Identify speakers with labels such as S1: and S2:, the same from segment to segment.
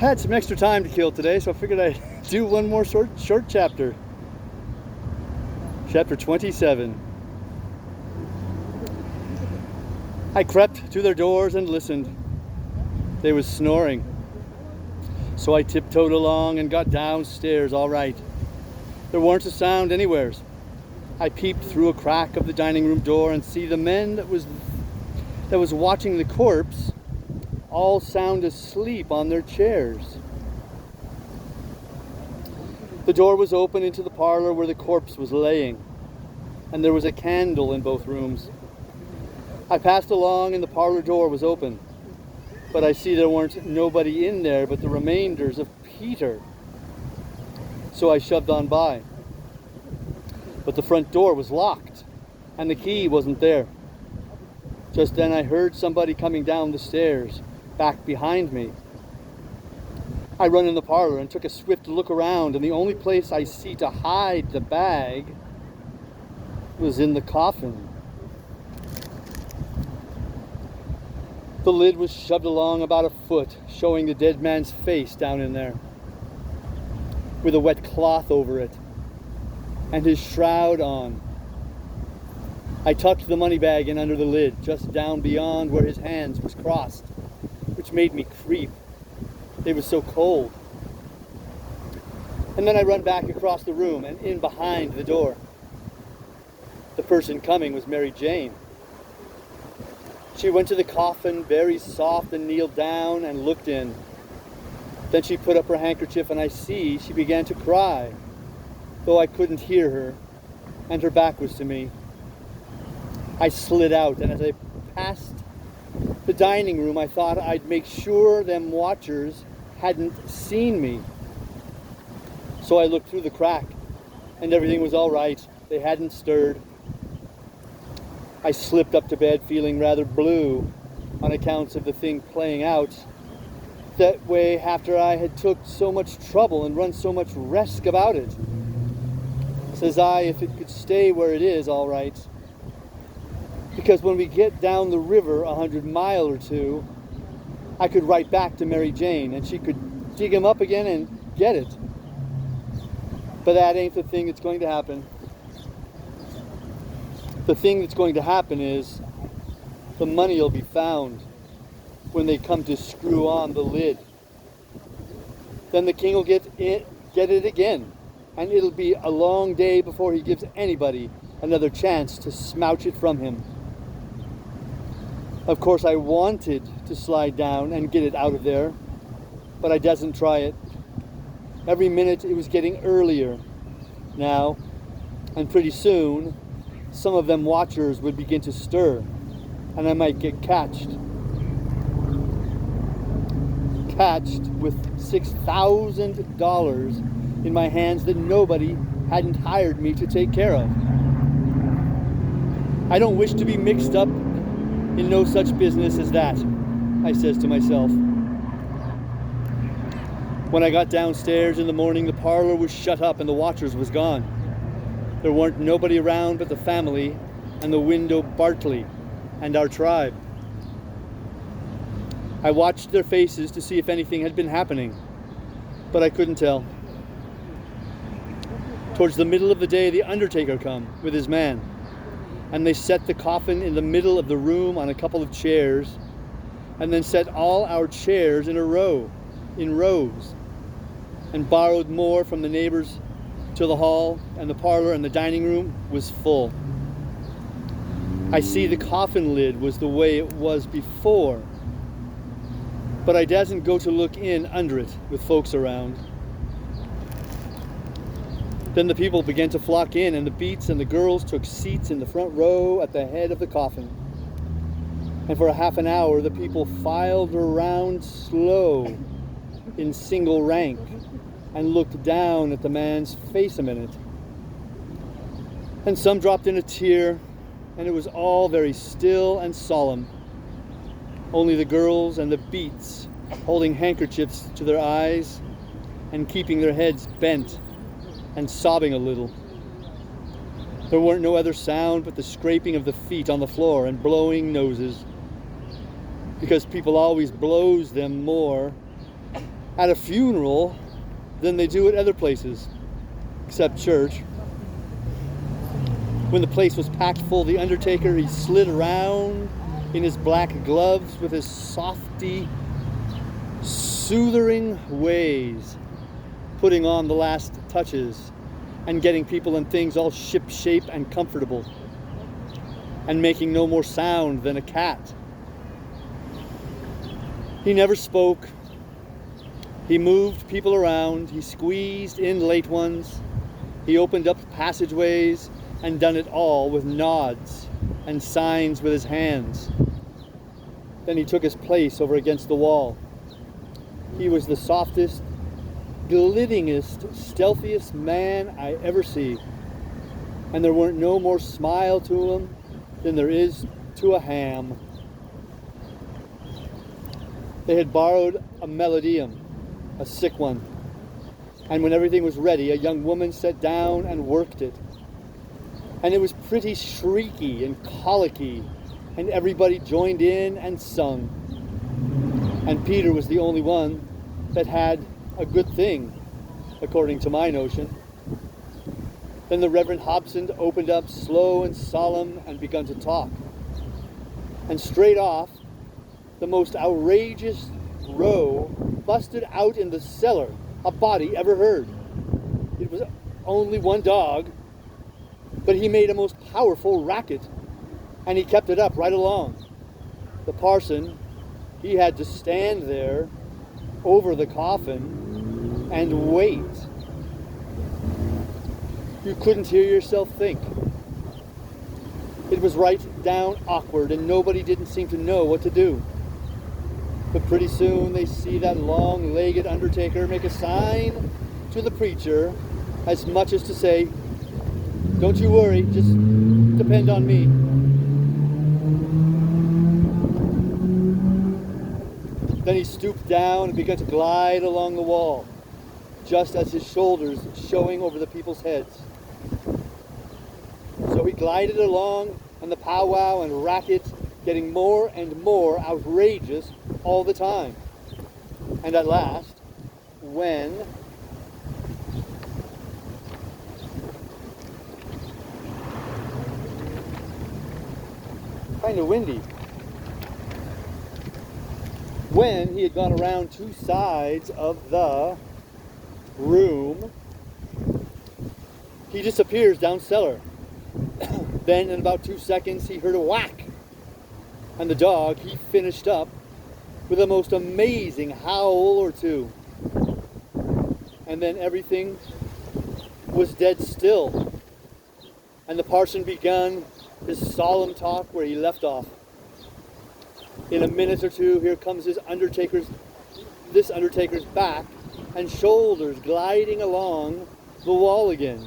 S1: Had some extra time to kill today, so I figured I'd do one more short chapter. Chapter 27. I crept to their doors and listened. They was snoring. So I tiptoed along and got downstairs all right. There weren't a sound anywheres. I peeped through a crack of the dining room door and see the men that was watching the corpse all sound asleep on their chairs. The door was open into the parlor where the corpse was laying, and there was a candle in both rooms. I passed along and the parlor door was open, but I see there weren't nobody in there but the remainders of Peter. So I shoved on by. But the front door was locked, and the key wasn't there. Just then I heard somebody coming down the stairs, back behind me. I run in the parlor and took a swift look around, and the only place I see to hide the bag was in the coffin. The lid was shoved along about a foot, showing the dead man's face down in there, with a wet cloth over it, and his shroud on. I tucked the money bag in under the lid, just down beyond where his hands was crossed, which made me creep. They was so cold. And then I run back across the room and in behind the door. The person coming was Mary Jane. She went to the coffin very soft and kneeled down and looked in. Then she put up her handkerchief and I see she began to cry, though I couldn't hear her, and her back was to me. I slid out, and as I passed the dining room, I thought I'd make sure them watchers hadn't seen me. So I looked through the crack, and everything was all right. They hadn't stirred. I slipped up to bed feeling rather blue on accounts of the thing playing out. That way, after I had took so much trouble and run so much risk about it. Says I, if it could stay where it is, all right. Because when we get down the river 100 miles or two, I could write back to Mary Jane and she could dig him up again and get it. But that ain't the thing that's going to happen. The thing that's going to happen is the money will be found when they come to screw on the lid. Then the king will get it again, and it'll be a long day before he gives anybody another chance to smouch it from him. Of course, I wanted to slide down and get it out of there, but I doesn't try it. Every minute it was getting earlier now, and pretty soon some of them watchers would begin to stir, and I might get catched with $6,000 in my hands that nobody hadn't hired me to take care of. I don't wish to be mixed up in no such business as that, I says to myself. When I got downstairs in the morning, the parlor was shut up and the watchers was gone. There weren't nobody around but the family and the widow Bartley and our tribe. I watched their faces to see if anything had been happening, but I couldn't tell. Towards the middle of the day, the undertaker come with his man, and they set the coffin in the middle of the room on a couple of chairs, and then set all our chairs in rows, and borrowed more from the neighbors till the hall and the parlor and the dining room was full. I see the coffin lid was the way it was before, but I doesn't go to look in under it with folks around. Then the people began to flock in, and the beats and the girls took seats in the front row at the head of the coffin. And for a half an hour, the people filed around slow in single rank and looked down at the man's face a minute. And some dropped in a tear, and it was all very still and solemn. Only the girls and the beats holding handkerchiefs to their eyes and keeping their heads bent and sobbing a little. There weren't no other sound but the scraping of the feet on the floor and blowing noses, because people always blows them more at a funeral than they do at other places, except church. When the place was packed full, the undertaker, he slid around in his black gloves with his softy, soothing ways, putting on the last touches and getting people and things all ship-shape and comfortable, and making no more sound than a cat. He never spoke. He moved people around. He squeezed in late ones. He opened up passageways and done it all with nods and signs with his hands. Then he took his place over against the wall. He was the softest, glittingest, stealthiest man I ever see. And there weren't no more smile to him than there is to a ham. They had borrowed a melodeum, a sick one. And when everything was ready, a young woman sat down and worked it. And it was pretty shrieky and colicky, and everybody joined in and sung. And Peter was the only one that had a good thing, according to my notion. Then the Reverend Hobson opened up slow and solemn and begun to talk. And straight off, the most outrageous row busted out in the cellar a body ever heard. It was only one dog, but he made a most powerful racket, and he kept it up right along. The parson, he had to stand there over the coffin and wait. You couldn't hear yourself think. It was right down awkward, and nobody didn't seem to know what to do. But pretty soon they see that long-legged undertaker make a sign to the preacher, as much as to say, "Don't you worry, just depend on me." Then he stooped down and began to glide along the wall, just as his shoulders showing over the people's heads. So he glided along, and the powwow and racket getting more and more outrageous all the time. And at last, when kind of windy. When he had gone around two sides of the room, he disappears down cellar. Then in about 2 seconds he heard a whack, and the dog, he finished up with a most amazing howl or two. And then everything was dead still, and the parson began his solemn talk where he left off. In a minute or two, here comes this undertaker's back and shoulders gliding along the wall again.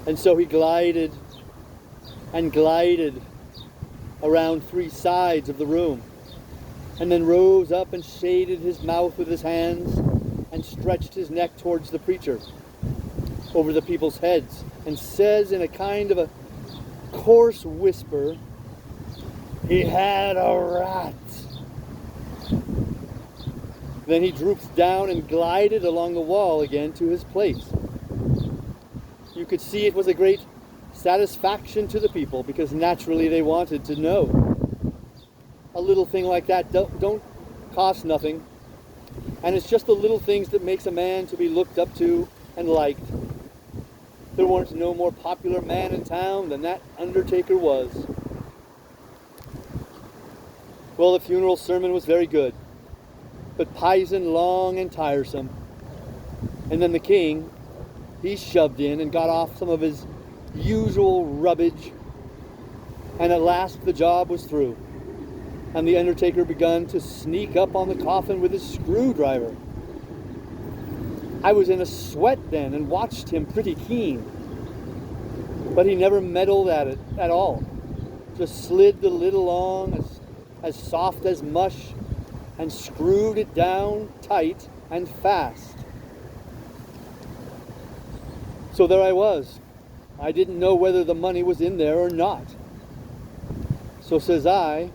S1: And so he glided and glided around three sides of the room, and then rose up and shaded his mouth with his hands and stretched his neck towards the preacher over the people's heads, and says in a kind of a coarse whisper, "He had a rat." Then he drooped down and glided along the wall again to his place. You could see it was a great satisfaction to the people, because naturally they wanted to know. A little thing like that don't cost nothing, and it's just the little things that makes a man to be looked up to and liked. There weren't no more popular man in town than that undertaker was. Well, the funeral sermon was very good, but pison long and tiresome. And then the king, he shoved in and got off some of his usual rubbish, and at last the job was through, and the undertaker begun to sneak up on the coffin with his screwdriver. I was in a sweat then and watched him pretty keen, but he never meddled at it at all. Just slid the lid along as soft as mush and screwed it down tight and fast. So there I was. I didn't know whether the money was in there or not. So says I,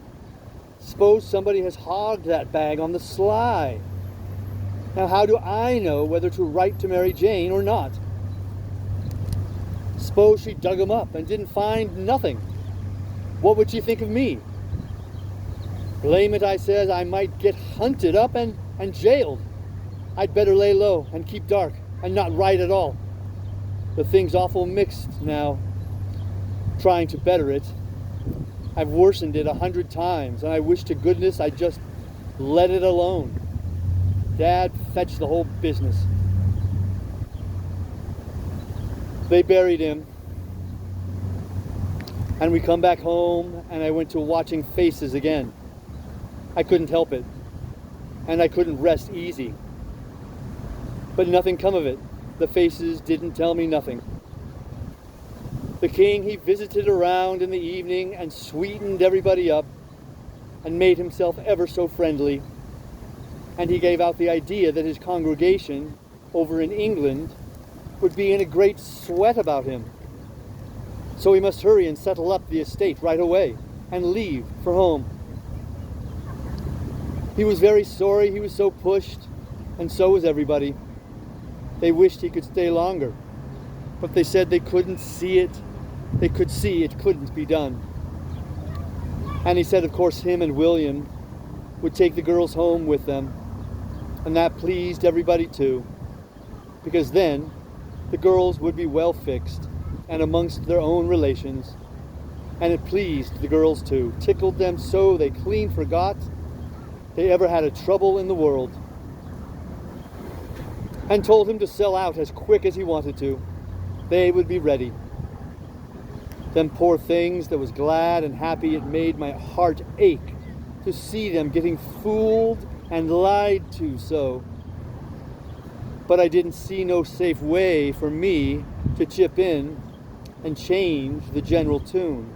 S1: "Suppose somebody has hogged that bag on the sly." Now how do I know whether to write to Mary Jane or not? Suppose she dug 'em up and didn't find nothing. What would she think of me? Blame it, I says, I might get hunted up and jailed. I'd better lay low and keep dark and not write at all. The thing's awful mixed now, trying to better it. I've worsened it 100 times, and I wish to goodness I'd just let it alone. Dad fetched the whole business. They buried him, and we come back home, and I went to watching faces again. I couldn't help it, and I couldn't rest easy. But nothing come of it. The faces didn't tell me nothing. The king, he visited around in the evening and sweetened everybody up and made himself ever so friendly. And he gave out the idea that his congregation over in England would be in a great sweat about him. So he must hurry and settle up the estate right away and leave for home. He was very sorry he was so pushed, and so was everybody. They wished he could stay longer, but they said they couldn't see it. They could see it couldn't be done. And he said, of course, him and William would take the girls home with them, and that pleased everybody too, because then the girls would be well fixed and amongst their own relations, and it pleased the girls too, tickled them so they clean forgot they ever had a trouble in the world, and told him to sell out as quick as he wanted to. They would be ready. Them poor things that was glad and happy, it made my heart ache to see them getting fooled and lied to so. But I didn't see no safe way for me to chip in and change the general tune.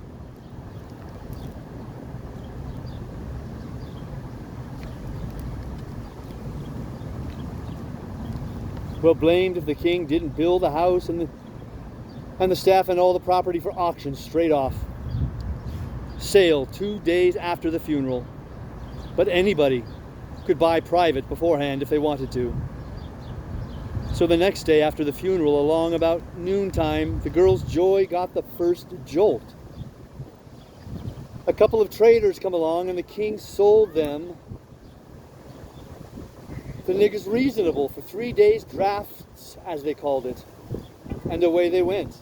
S1: Well, blamed if the king didn't build the house and the staff and all the property for auction straight off. Sale 2 days after the funeral. But anybody could buy private beforehand if they wanted to. So the next day after the funeral, along about noontime, the girls' joy got the first jolt. A couple of traders come along and the king sold them the niggers reasonable for 3 days' drafts, as they called it. And away they went.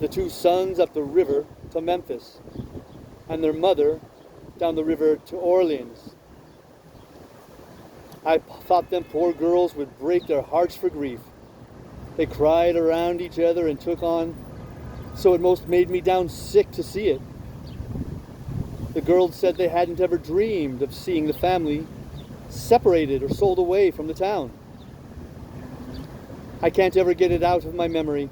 S1: The two sons up the river to Memphis, and their mother down the river to Orleans. I thought them poor girls would break their hearts for grief. They cried around each other and took on, so it most made me down sick to see it. The girls said they hadn't ever dreamed of seeing the family separated or sold away from the town. I can't ever get it out of my memory.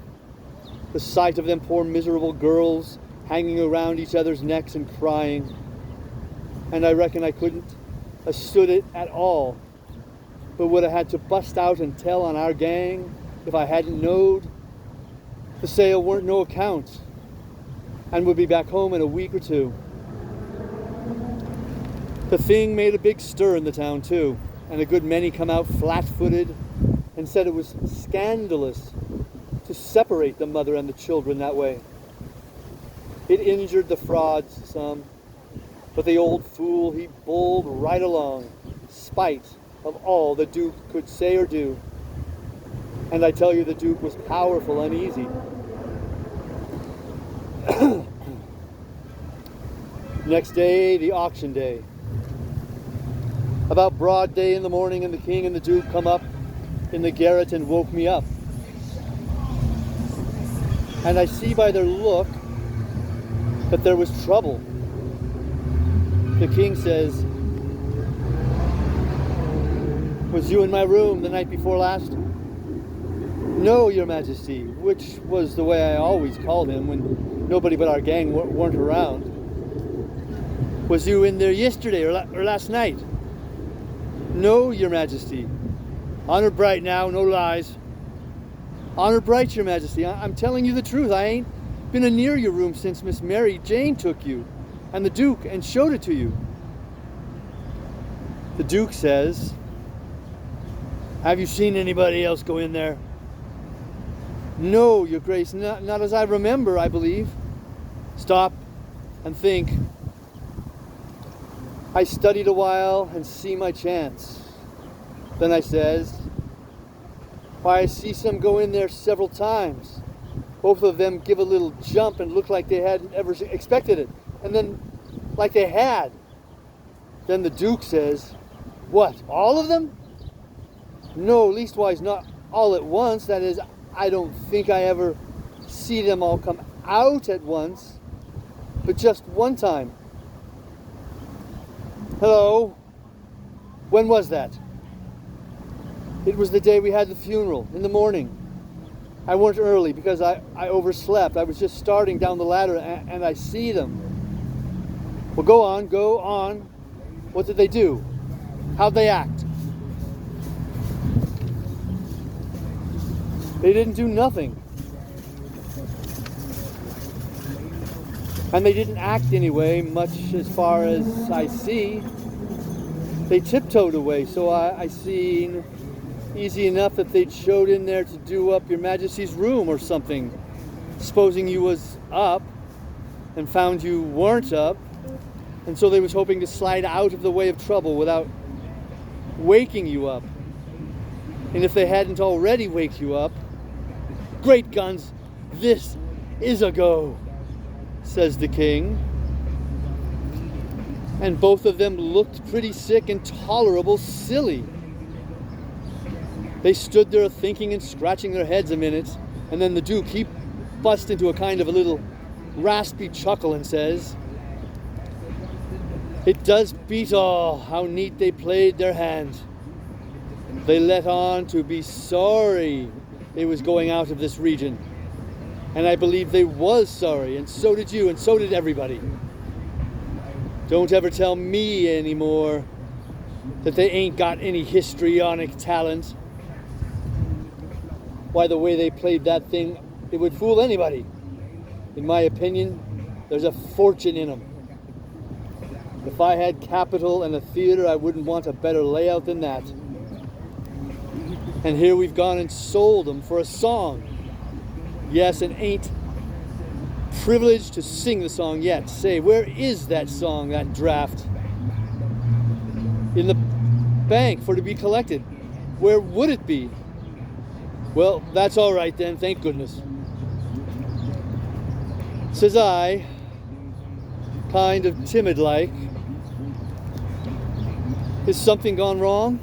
S1: The sight of them poor miserable girls hanging around each other's necks and crying. And I reckon I couldn't have stood it at all, but would have had to bust out and tell on our gang if I hadn't knowed the sale weren't no account and would be back home in a week or two. The thing made a big stir in the town too, and a good many come out flat-footed and said it was scandalous to separate the mother and the children that way. It injured the frauds some, but the old fool, he bowled right along, spite of all the Duke could say or do. And I tell you, the Duke was powerful uneasy. Next day, the auction day. About broad day in the morning, and the king and the Duke come up in the garret and woke me up. And I see by their look that there was trouble. The king says, "Was you in my room the night before last?" "No, your majesty," which was the way I always called him when nobody but our gang weren't around. "Was you in there yesterday or last night?" "No, your majesty." "Honor bright now, no lies." "Honor bright, your majesty. I'm telling you the truth. I ain't been a near your room since Miss Mary Jane took you and the Duke and showed it to you." The Duke says, Have you seen anybody else go in there? No, Your Grace, not as I remember, I believe. Stop and think. I studied a while and see my chance. Then I says, why, I see some go in there several times. Both of them give a little jump and look like they hadn't ever expected it. And then, like they had. Then the Duke says, what, all of them? No, leastwise not all at once. That is, I don't think I ever see them all come out at once, but just one time. Hello? When was that? It was the day we had the funeral, in the morning. I weren't early because I overslept. I was just starting down the ladder and I see them. Well, go on. What did they do? How'd they act? They didn't do nothing. And they didn't act anyway, much as far as I see. They tiptoed away, so I seen easy enough that they'd showed in there to do up your Majesty's room or something, supposing you was up, and found you weren't up, and so they was hoping to slide out of the way of trouble without waking you up. And if they hadn't already waked you up, great guns, this is a go, says the king. And both of them looked pretty sick and tolerable silly. They stood there thinking and scratching their heads a minute, and then the Duke, he bust into a kind of a little raspy chuckle and says, it does beat all how neat they played their hand. They let on to be sorry they was going out of this region. And I believe they was sorry, and so did you, and so did everybody. Don't ever tell me anymore that they ain't got any histrionic talent. Why, the way they played that thing, it would fool anybody. In my opinion, there's a fortune in them. If I had capital and a theater, I wouldn't want a better layout than that. And here we've gone and sold them for a song. Yes, and ain't privileged to sing the song yet. Say, where is that song, that draft? In the bank for to be collected. Where would it be? Well, that's all right then, thank goodness. Says I, kind of timid-like, is something gone wrong?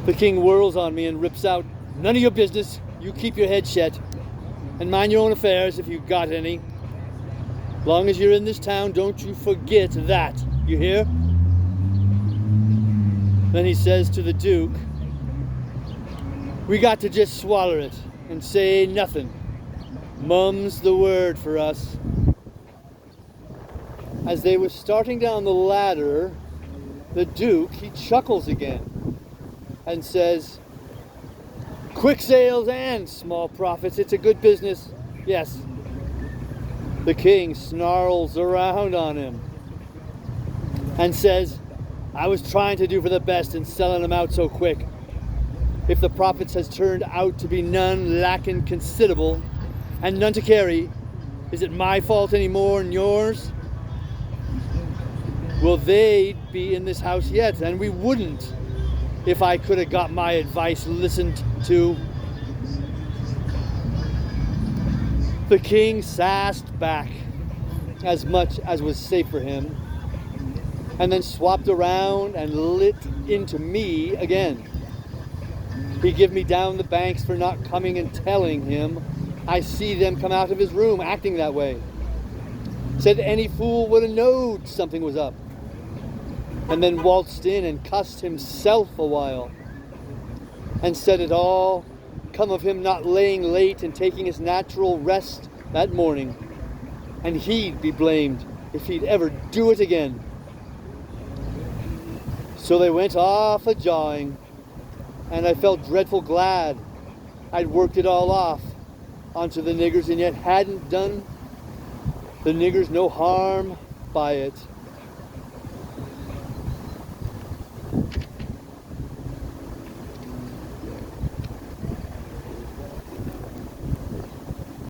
S1: The king whirls on me and rips out, none of your business, you keep your head shut, and mind your own affairs if you've got any. Long as you're in this town, don't you forget that, you hear? Then he says to the Duke, we got to just swallow it and say nothing. Mum's the word for us. As they were starting down the ladder, the Duke, he chuckles again and says, quick sales and small profits, it's a good business, yes. The king snarls around on him and says, I was trying to do for the best in selling them out so quick. If the profits has turned out to be none lacking considerable and none to carry, is it my fault any more than yours? Well, they'd be in this house yet, and we wouldn't if I could have got my advice listened to. The king sassed back as much as was safe for him, and then swapped around and lit into me again. He give me down the banks for not coming and telling him I see them come out of his room acting that way. Said any fool would have knowed something was up. And then waltzed in and cussed himself a while. And said it all come of him not laying late and taking his natural rest that morning. And he'd be blamed if he'd ever do it again. So they went off a-jawing. And I felt dreadful glad I'd worked it all off onto the niggers and yet hadn't done the niggers no harm by it.